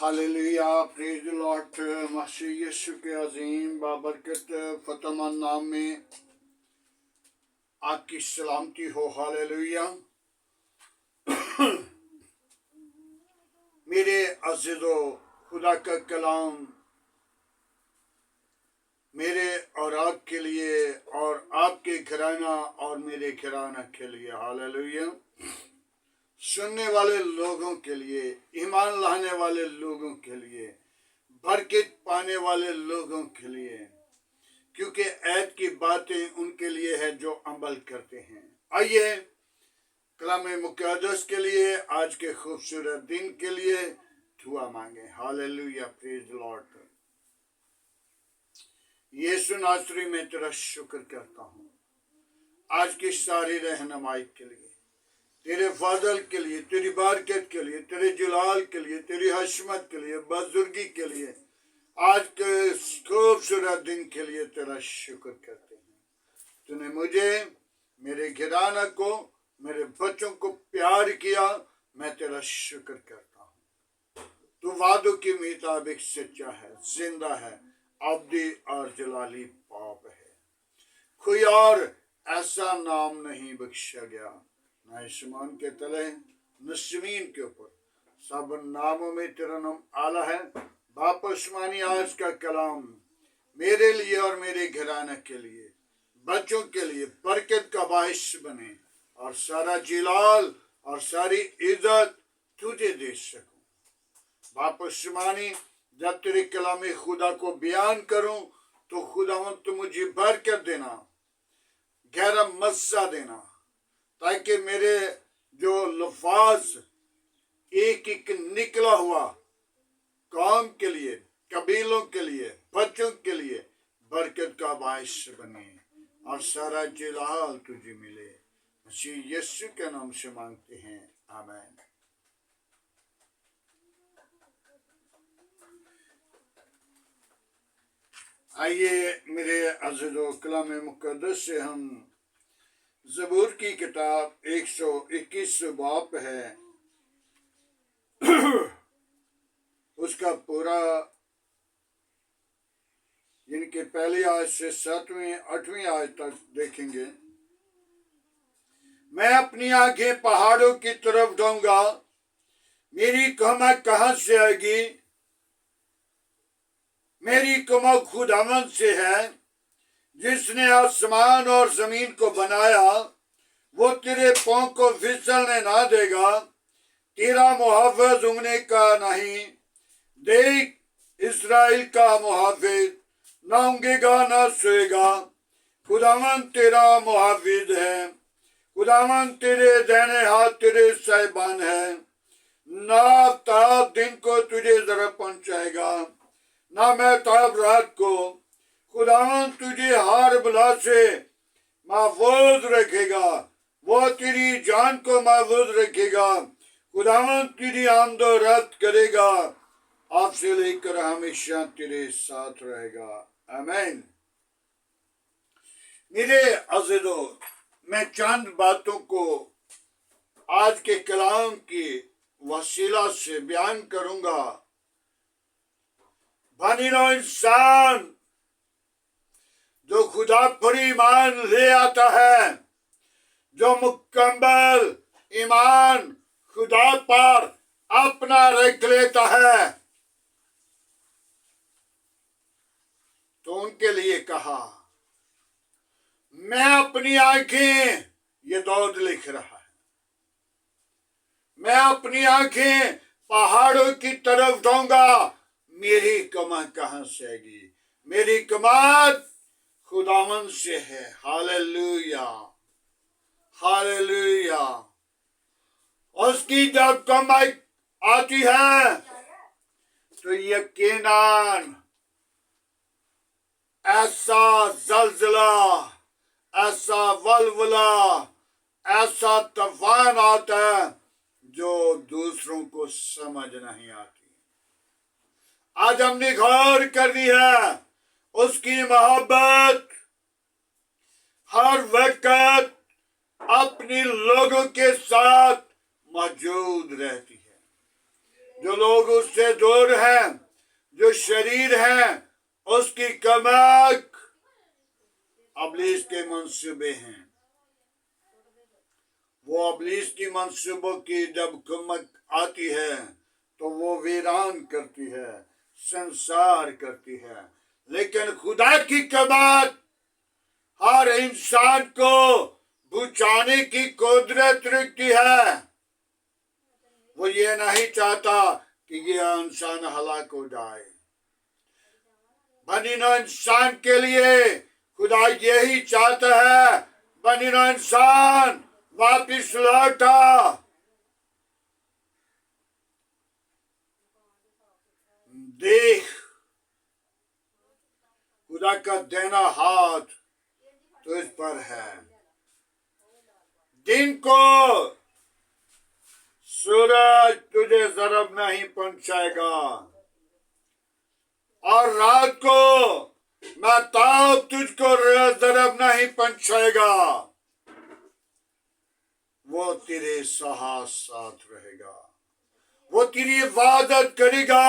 Hallelujah, praise the lord. मसीह यीशु के अजीम बाबरकत फतेहमंद नाम में आपकी सलामती हो। हालेलुया। मेरे अज़ीज़ो, खुदा का कलाम मेरे और आपके लिए और आपके घराना और मेरे घराना के लिए, हालेलुया, सुनने वाले लोगों के लिए, ईमान लाने वाले लोगों के लिए, बरकत पाने वाले लोगों के लिए, क्योंकि ऐत की बातें उनके लिए है जो अमल करते हैं। आइए कलाम मुक़द्दस के लिए, आज के खूबसूरत दिन के लिए दुआ मांगे। Hallelujah, praise the lord. यीशु नासरी, मैं तेरा शुक्र करता हूँ आज की सारी रहनुमाई के लिए, तेरे फजल के लिए, तेरी बरकत के लिए, तेरे जलाल के लिए, तेरी हशमत के लिए, बुजुर्गी के लिए, आज के खूबसूरत दिन के लिए तेरा शुक्र करते हैं। तूने मुझे, मेरे घराना को, मेरे बच्चों को प्यार किया, मैं तेरा शुक्र करता हूँ। तू वादों के मुताबिक सच्चा है, जिंदा है, अब्दी और जलाली पाप है। कोई और ऐसा नाम नहीं बख्शा गया, न आसमान के तले न जमीन के ऊपर, सब नामों में तेरा नाम आला है। वापस मानी आज का कलाम मेरे लिए और मेरे घराने के लिए, बच्चों के लिए बरकत का बाइस बने और सारा जिलाल और सारी इज्जत तुझे दे सकूं। वापस मानी जब तेरे कलाम खुदा को बयान करूं तो खुदावंद तो मुझे बरकत देना, गहरा मज़ा देना, ताकि मेरे जो लफ्ज़ एक एक निकला हुआ कौम के लिए, कबीलों के लिए, बच्चों के लिए बरकत का बाइस बने और सारा जलाल तुझे मिले। मसीह यीशु के नाम से मांगते हैं, आमीन। आइए मेरे अज़ीज़ों, कलाम मुक़द्दस से हम ज़बूर की किताब 121 बाब है, उसका पूरा जिनके पहली आयत से 7वीं 8वीं आयत तक देखेंगे। मैं अपनी आंखें पहाड़ों की तरफ दूंगा, मेरी कमर कहां से आएगी? मेरी कमर खुदावंद से है, जिसने आसमान और जमीन को बनाया। वो तेरे पांव को फिसलने ना देगा, तेरा मुहाफिज उंगने का नहीं। देख, इस्राएल का मुहाफिज ना ऊँघेगा ना सोएगा। खुदावंद तेरा मुहाफिज है, खुदावंद तेरे दाहिने हाथ तेरे साहिबान है। ना ताब दिन को तुझे जरा पहुंचाएगा, ना मैं ताब रात को। खुदावंद तुझे हर बला से महफूज रखेगा, वो तेरी जान को महफूज रखेगा। खुदावंद तेरी आमदोरफ्त करेगा, आज से लेकर हमेशा तेरे साथ रहेगा, आमीन। मेरे अज़ीज़ों, मैं चंद बातों को आज के कलाम की वसीला से बयान करूंगा। बनिनो इंसान जो खुदा पर ईमान ले आता है, जो मुकम्मल ईमान खुदा पर अपना रख लेता है, तो उनके लिए कहा, मैं अपनी आंखें, ये दाऊद लिख रहा है, मैं अपनी आंखें पहाड़ों की तरफ दूंगा, मेरी कमर कहां से आएगी? मेरी कमर खुदावंद से है। Hallelujah, hallelujah. उसकी जब कमर आती है तो यकीनन ऐसा जलजला, ऐसा वलवला, ऐसा तूफान आता है जो दूसरों को समझ नहीं आती। आज हमने गौर कर दी है, उसकी मोहब्बत हर वक्त अपने लोगों के साथ मौजूद रहती है। जो लोग उससे दूर हैं, जो शरीर हैं, उसकी कमक अबलीस के मंसूबे हैं। वो अबलीस की मंसूबों की जब कमक आती है तो वो वीरान करती है, संसार करती है। लेकिन खुदा की कमक हर इंसान को बुझाने की कुदरत रखती है। वो ये नहीं चाहता कि ये इंसान हलाक हो जाए। बनिना इंसान के लिए खुदा यही चाहता है, बनिना इंसान वापिस लौटा। देख, खुदा का देना हाथ तुझ पर है। दिन को सूरज तुझे जरब नहीं पहुंचाएगा, और रात को महताब तुझको जरब नहीं पहुंचाएगा। वो तेरे साथ रहेगा, वो तेरी इबादत करेगा।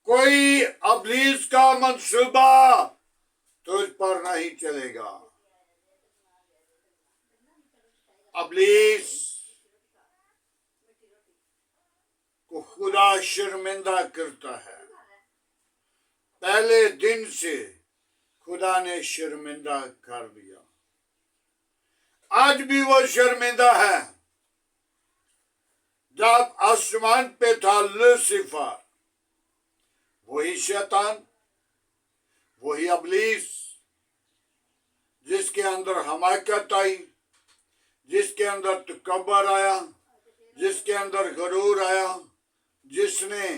कोई अबलीस का मंसूबा तुझ पर नहीं चलेगा। अबलीस को खुदा शर्मिंदा करता है। पहले दिन से खुदा ने शर्मिंदा कर दिया, आज भी वो शर्मिंदा है। जब आसमान पे था लूसीफर, वही शैतान, वही अबलीस, जिसके अंदर हमाकत आई, जिसके अंदर तकब्बर आया, जिसके अंदर गरूर आया, जिसने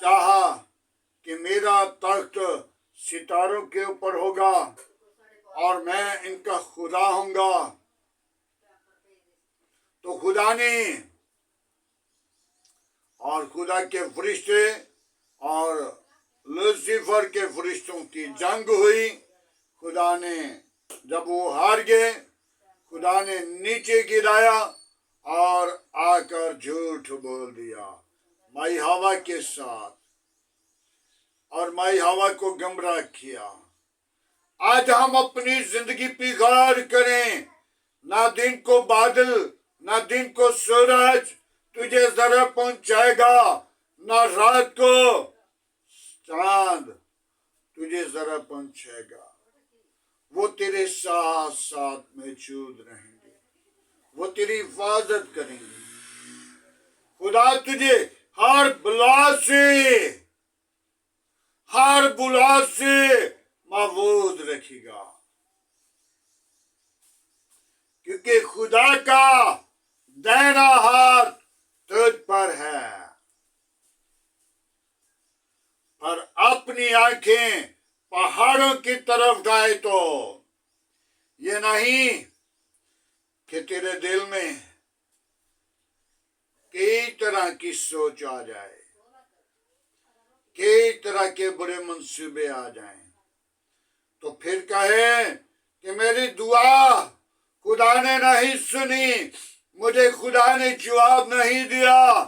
चाहा कि मेरा तख्त सितारों के ऊपर होगा और मैं इनका खुदा होऊंगा। तो खुदा ने और खुदा के फरिश्ते और लूसीफर के फरिश्तों की जंग हुई। खुदा ने, जब वो हार गए, खुदा ने नीचे गिराया और आकर झूठ बोल दिया माई हवा के साथ, और माई हवा को गुमराह किया। आज हम अपनी जिंदगी पे गौर करें। ना दिन को बादल, ना दिन को सूरज तुझे जरा पहुंचाएगा, ना रात को चांद तुझे जरा पहुंचाएगा। वो तेरे साथ साथ मौजूद रहेंगे, वो तेरी हिफाजत करेंगे। खुदा तुझे हर बुला से महफूज रखेगा, क्योंकि खुदा का दाहिना हाथ तुझ पर है। पर अपनी आंखें पहाड़ों की तरफ गाए तो ये नहीं कि तेरे दिल में कई तरह की सोच आ जाए, कई तरह के बुरे मंसूबे आ जाएं, तो फिर कहे कि मेरी दुआ खुदा ने नहीं सुनी, मुझे खुदा ने जवाब नहीं दिया।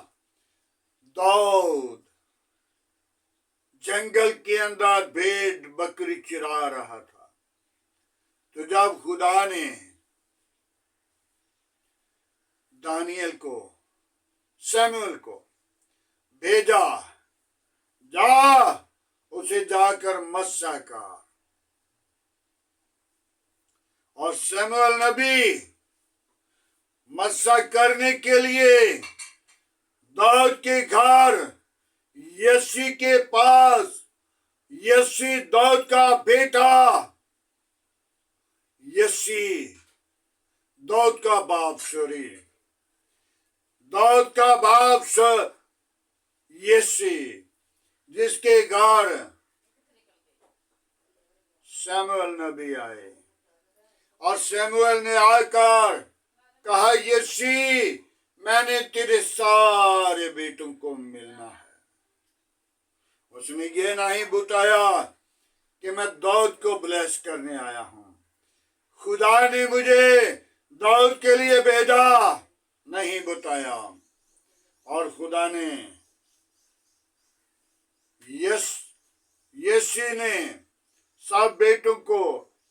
दाऊद जंगल के अंदर भेड़ बकरी चरा रहा था, तो जब खुदा ने दानियल को, सैमुअल को भेजा, जा उसे जाकर मस्सा का, और सैमुअल नबी मस्सा करने के लिए दाऊद के घर यसी के पास, यसी दाऊद का बेटा, यसी दाऊद का बाप, दाऊद का बाप यसी, जिसके घर सैमुअल नबी आए, और सैमुअल ने आकर कहा, यसी मैंने तेरे सारे बेटों को मिलना है। उसने ये नहीं बताया कि मैं दाऊद को ब्लेस करने आया हूं। खुदा ने मुझे दाऊद के लिए भेजा आया और खुदा ने यसी ने सब बेटों को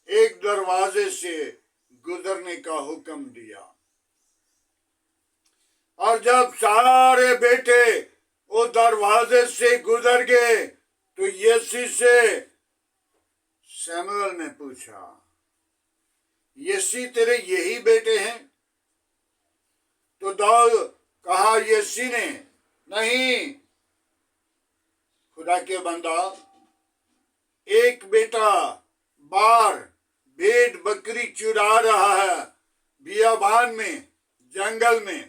एक दरवाजे से गुजरने का हुक्म दिया। और जब सारे बेटे वो दरवाजे से गुजर गए तो यसी से शमूएल ने पूछा, यसी तेरे यही बेटे हैं? तो दाऊद कहा यसी ने, नहीं खुदा के बंदा, एक बेटा बाहर भेड़ बकरी चुरा रहा है बियाबान में, जंगल में,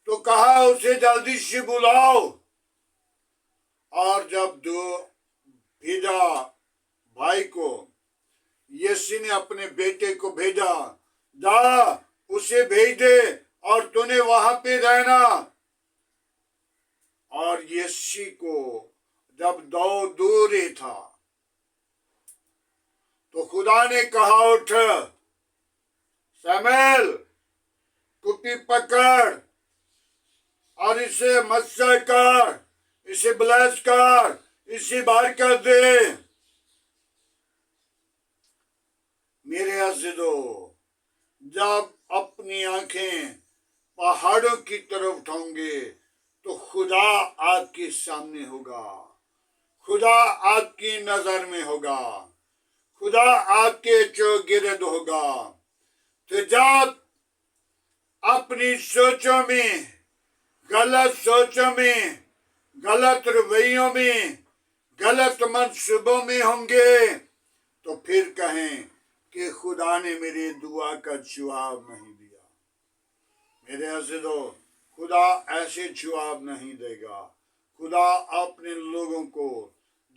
तो कहा उसे जल्दी से बुलाओ। और जब भेजा भाई को, यसी ने अपने बेटे को भेजा, जा उसे भेज दे और तूने वहां पे रहना। और यसी को जब दूर ही था तो खुदा ने कहा, उठ शमूएल, कुप्पी पकड़ और इसे मत्स्य कर, इसे ब्लेस कर, इसे बाहर कर दे। मेरे अज़ीज़ो, जब अपनी आंखें पहाड़ों की तरफ उठाओगे तो खुदा आपके सामने होगा, खुदा आपकी नजर में होगा, खुदा आपके चौगिर्द होगा। तो जब अपनी सोचों में, गलत सोचों में, गलत रवैयों में, गलत मंसूबों में होंगे तो फिर कहें कि खुदा ने मेरी दुआ का जवाब नहीं दिया। मेरे अज़ीज़ो, खुदा ऐसे जवाब नहीं देगा। खुदा अपने लोगों को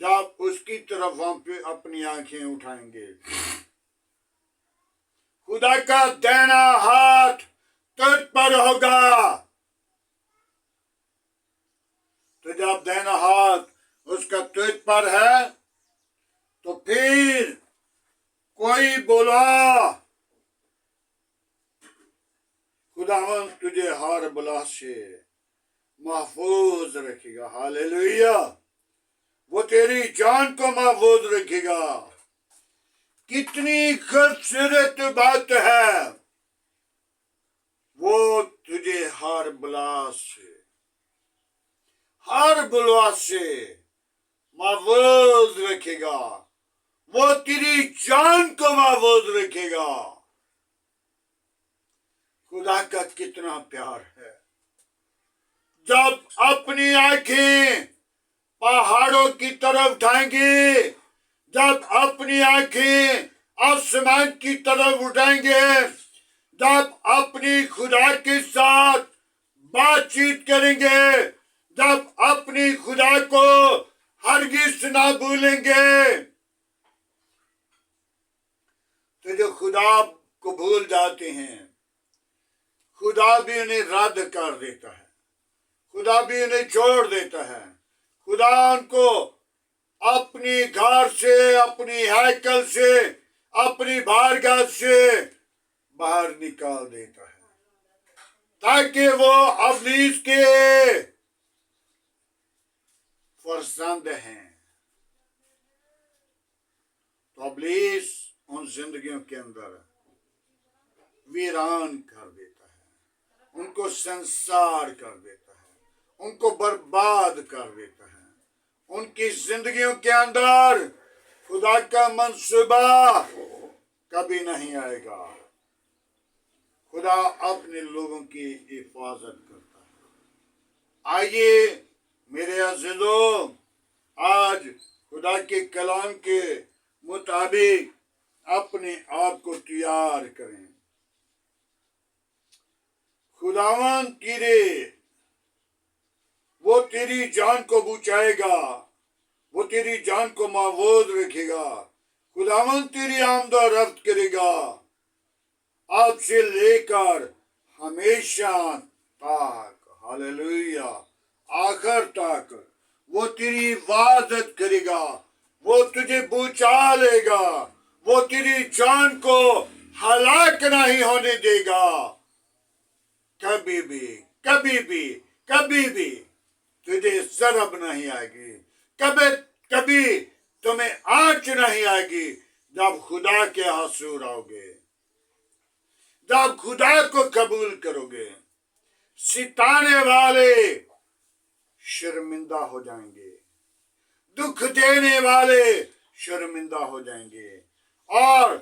जब उसकी तरफ हम पे अपनी आंखें उठाएंगे, खुदा का दाहिना हाथ तुझ पर होगा। तो जब दाहिना हाथ उसका तुझ पर है तो फिर कोई बोला, खुदावंद तुझे हर बला से महफूज रखेगा। हालेलुया। वो तेरी जान को महफूज रखेगा। कितनी खूबसूरत बात है। वो तुझे हर बला से महफूज रखेगा। वो तेरी जान को महफूज रखेगा। खुदा का कितना प्यार है। जब अपनी आंखें पहाड़ों की तरफ उठाएंगे, जब अपनी आंखें आसमान की तरफ उठाएंगे, जब अपनी खुदा के साथ बातचीत करेंगे, जब अपनी खुदा को हरगिज़ ना भूलेंगे, तो जो खुदा को भूल जाते हैं, खुदा भी उन्हें रद्द कर देता है, खुदा भी उन्हें छोड़ देता है। खुदा उनको अपनी घर से, अपनी हैकल से, अपनी बारगाह से बाहर निकाल देता है ताकि वो इब्लीस के फरजंद हैं। तो इब्लीस उन जिंदगियों के अंदर वीरान कर देता है, उनको संसार कर देता है, उनको बर्बाद कर देता है। उनकी जिंदगियों के अंदर खुदा का मंसूबा कभी नहीं आएगा। खुदा अपने लोगों की हिफाजत करता है। आइए मेरे अज़ीज़ों, आज खुदा के कलाम के मुताबिक अपने आप को तैयार करें। खुदावंद वो तेरी जान को बचाएगा, वो तेरी जान को महफूज रखेगा। खुदावंद तेरी आमद-ओ-रफ्त करेगा, अब से लेकर हमेशा तक, हालेलुया, आखिर तक वो तेरी हिफाजत करेगा, वो तुझे बचा लेगा, वो तेरी जान को हलाक नहीं होने देगा। कभी भी कभी भी कभी भी तुझे शर्म नहीं आएगी, कभी कभी तुम्हें आंच नहीं आएगी जब खुदा के हजूर आओगे, जब खुदा को कबूल करोगे। सिताने वाले शर्मिंदा हो जाएंगे, दुख देने वाले शर्मिंदा हो जाएंगे, और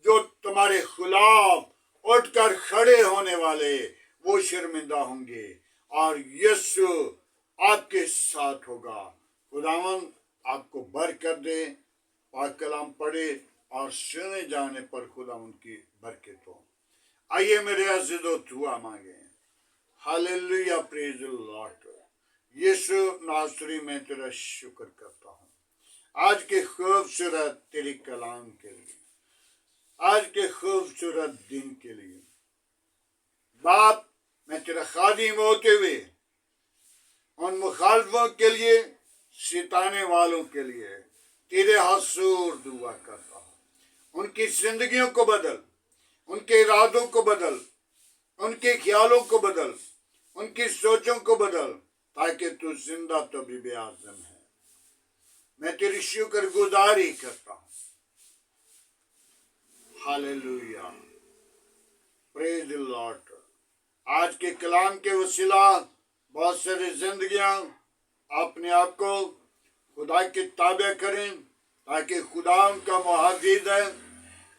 जो तुम्हारे खिलाफ उठकर खड़े होने वाले वो शर्मिंदा होंगे, और यीशु आपके साथ होगा। खुदावन आपको बरकत दे। पाक कलाम पढ़े और सुने जाने पर खुदावन की बरकत हो। आइए मेरे अज़ीज़ों, दुआ मांगे। Hallelujah, praise the lord. यीशु नासरी, मैं तेरा शुक्र करता हूँ आज के खूबसूरत तेरी कलाम के लिए, आज के खूबसूरत दिन के लिए। बाप, मैं तेरा खादिम होते हुए उन मुखालफों के लिए, सिताने वालों के लिए तेरे हजूर दुआ करता हूँ। उनकी जिंदगियों को बदल, उनके इरादों को बदल, उनके ख्यालों को बदल, उनकी सोचों को बदल, ताकि तू जिंदा तो भी आज़म है। मैं तेरी शुक्रगुजारी करता हूँ। Hallelujah, praise the Lord. आज के कलाम के वसीला बहुत सारी जिंदगियां अपने आप को खुदा के ताबे करें, ताकि खुदा उनका मुहाफिज है,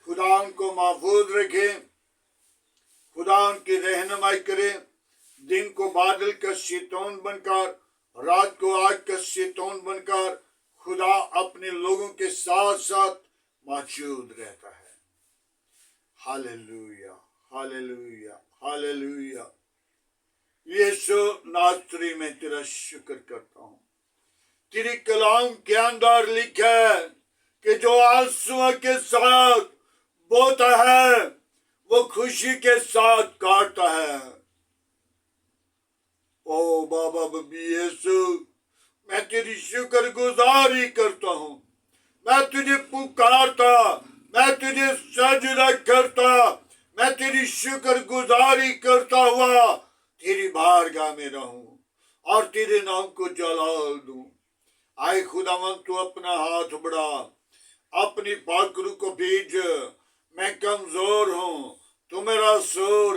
खुदा उनको महफूज रखे, खुदा उनकी रहनुमाई करे। दिन को बादल का शैतान बनकर, रात को आग का शैतान बनकर खुदा अपने लोगों के साथ साथ मौजूद रहता है। Hallelujah, hallelujah, hallelujah. यीशु नासरी, मैं तेरा शुक्र करता हूँ। तेरी कलाम के अंदर लिखा है कि जो आंसुओं के साथ बोता है वो खुशी के साथ काटता है। ओ बाबा बबी यीशु, मैं तेरी शुक्रगुजारी करता हूँ। मैं तुझे पुकारता, मैं तुझे सजदा करता, मैं तेरी शुक्रगुजारी करता हुआ तेरी बारगाह में रहूं और तेरे नाम को जलाल दूं। आए खुदावन, तू अपना हाथ बढ़ा, अपनी पाकरू को भेज। मैं कमजोर हूँ, तू मेरा जोर,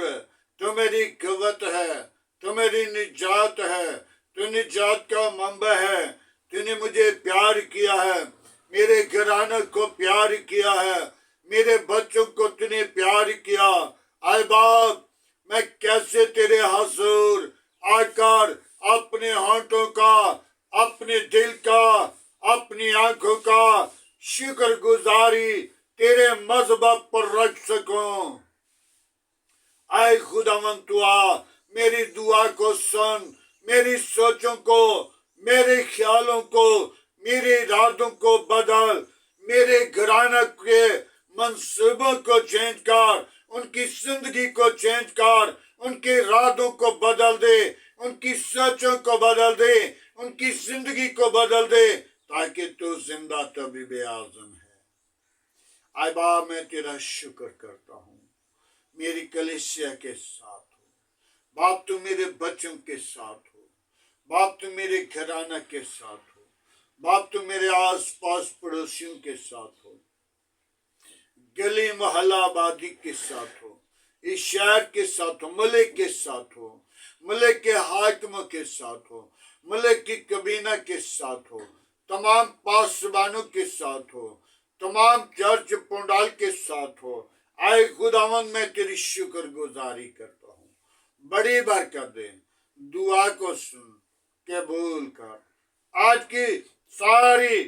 तू मेरी कुव्वत है, तू मेरी निजात है, तू निजात का मंबा है। तूने मुझे प्यार किया है, मेरे घराने को प्यार किया है, मेरे बच्चों को तूने प्यार किया। आए बाप, मैं कैसे तेरे हजूर आकर अपने होंठों का, अपने दिल का, अपनी आंखों का शुक्रगुजारी तेरे मज़हब पर रख सकूं। आए खुदावन, तू आ, मेरी दुआ को सुन, मेरी सोचों को, मेरे ख्यालों को, मेरे इरादों को बदल, मेरे घराने के मंसूबों को चेंज कर, उनकी जिंदगी को चेंज कर, उनके इरादों को बदल दे, उनकी सोचों को बदल दे, उनकी जिंदगी को बदल दे, ताकि तू जिंदा तभी भी आज़म है। आए बाप, मैं तेरा शुक्र करता हूँ, मेरी कलीसिया के साथ हो। बाप, तू मेरे बच्चों के साथ हो। बाप, तू मेरे घराना के साथ हो। बाप, तू मेरे आस पास पड़ोसियों के साथ हो, गली मोहल्ला आबादी के साथ हो, इस शहर के साथ हो, मलिक के साथ हो, मलिक के हाकिमों के साथ हो, मलिक की कबीना के साथ हो, तमाम पासबानों के साथ हो, तमाम चर्च पंडाल के साथ हो। आए खुदावन, मैं तेरी शुक्रगुजारी करता हूँ। बड़ी बरकत दे, दुआ को सुन, कबूल कर। आज की सारी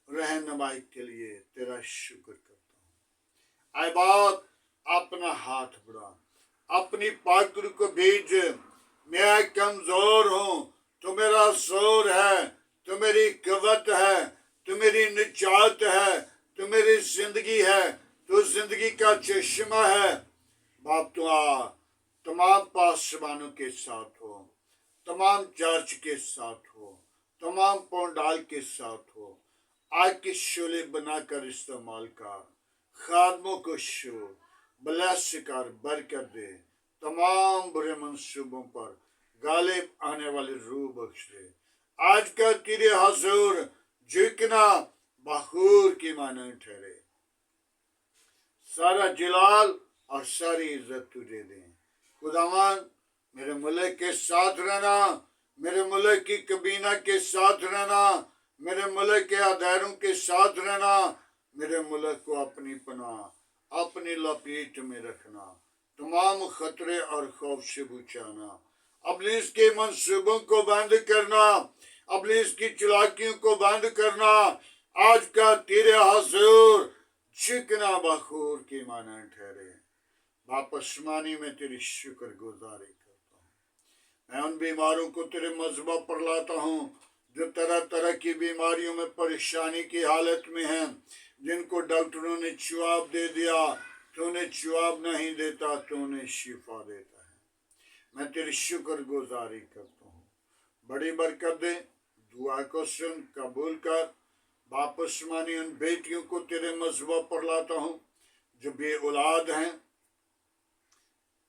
रहनुमाई के लिए तेरा शुक्र करता हूँ। आए बाप, अपना हाथ बढ़ा, अपनी पाकरू को भेज। मैं कमजोर हूँ, तू मेरा जोर है, तू मेरी कुव्वत है, तू मेरी निजात है, तू मेरी जिंदगी है, तू जिंदगी का चश्मा है। बाप, तू आ, तमाम पासबानों के साथ हो, तमाम चर्च के साथ हो, तमाम पंडाल के साथ हो। आग के शोले बनाकर इस्तेमाल कर, खादमों को शो ब्लेस कर, बरकत दे। तमाम बुरे मंसूबों पर गालिब आने वाली रूह बख्श दे। आज का तेरे हजूर झुकना बखूर की मानंद ठहरे। सारा जलाल और सारी इज्जत तुझे दे। खुदावन मेरे मुल्क के साथ रहना, मेरे मुल्क की कबीना के साथ रहना, मेरे मुल्क के अदारों के साथ रहना, मेरे मुल्क को अपनी पनाह अपनी लपेट में रखना, तमाम खतरे और खौफ से बचाना, अबलीस के मंसूबों को बंद करना, अबलीस की चालाकियों को बंद करना। आज का तेरे हजूर झुकना बखूर की मानंद ठहरे। बाप आसमानी में तेरी शुक्र गुजारी करता हूँ। मैं उन बीमारों को तेरे मज़बा पर लाता हूँ जो तरह तरह की बीमारियों में परेशानी की हालत में हैं, जिनको डॉक्टरों ने जवाब दे दिया, तूने जवाब नहीं देता, तूने शिफा देता है। मैं तेरी शुक्र गुजारी करता हूँ। बड़ी बरकत दे, दुआ को सुन, कबूल कर। बाप आसमानी उन बेटियों को तेरे मज़बा पर लाता हूँ जो बे औलाद हैं।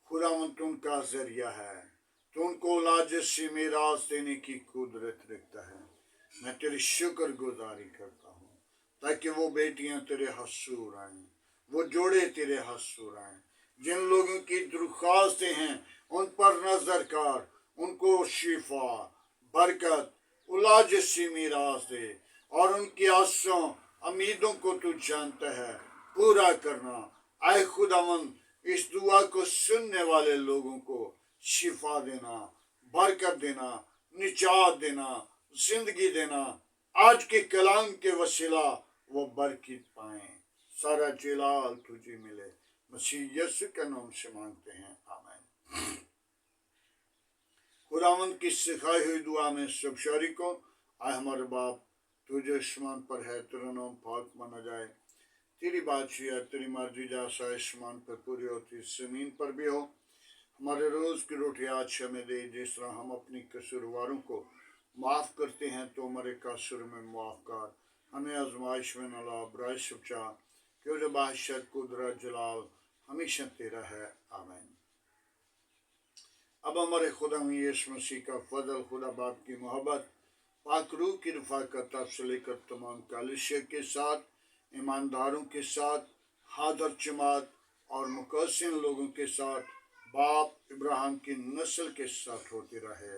खुदावंद तू उनका जरिया है, तो उनको औलाद जैसी मीरास देने की कुदरत रखता है। मैं तेरी शुक्र गुजारी करता हूँ ताकि वो बेटियां तेरे हसूर आएं, वो जोड़े तेरे हसूर आएं। जिन लोगों की दरख्वास्तें हैं उन पर नजर कर, उनको शिफा, बरकत, औलाद जैसी मीरास दे और उनकी आसों उम्मीदों को तू जानता है, पूरा करना। आए खुदावंद इस दुआ को सुनने वाले लोगों को शिफा देना, बरकत देना, निजात देना, जिंदगी देना। आज के कलाम के वसीला वो बरकत पाएं। सारा जलाल तुझे मिले। मसीह यीशु के नाम से मांगते हैं, आमीन। खुदावंद की सिखाई हुई दुआ में सब शरीकों, आए हमारे बाप तुझे आसमान पर है, तेरा नाम पाक माना जाए, तेरी बादशाह, तेरी मर्जी जैसा आसमान पर पूरी होती जमीन पर भी हो। हमारे रोज की रोटी आज हमें दे, जिस तरह हम अपनी कसूरवारों को माफ करते हैं तो हमारे कसूर में माफ कर। हमें आजमाइश में न ला, बुराई से बचा, क्योंकि बादशाह कुदरत जलाल हमेशा तेरा है, आमीन। अब हमारे खुदा यीशु मसीह का फजल, खुदा बाप की मोहब्बत, पाक रूह की रफ़ाक़त से लेकर तमाम कलीसिया के साथ, ईमानदारों के साथ, हादर जमात और मुक़स्सिन लोगों के साथ, बाप इब्राहिम की नस्ल के साथ होती रहे।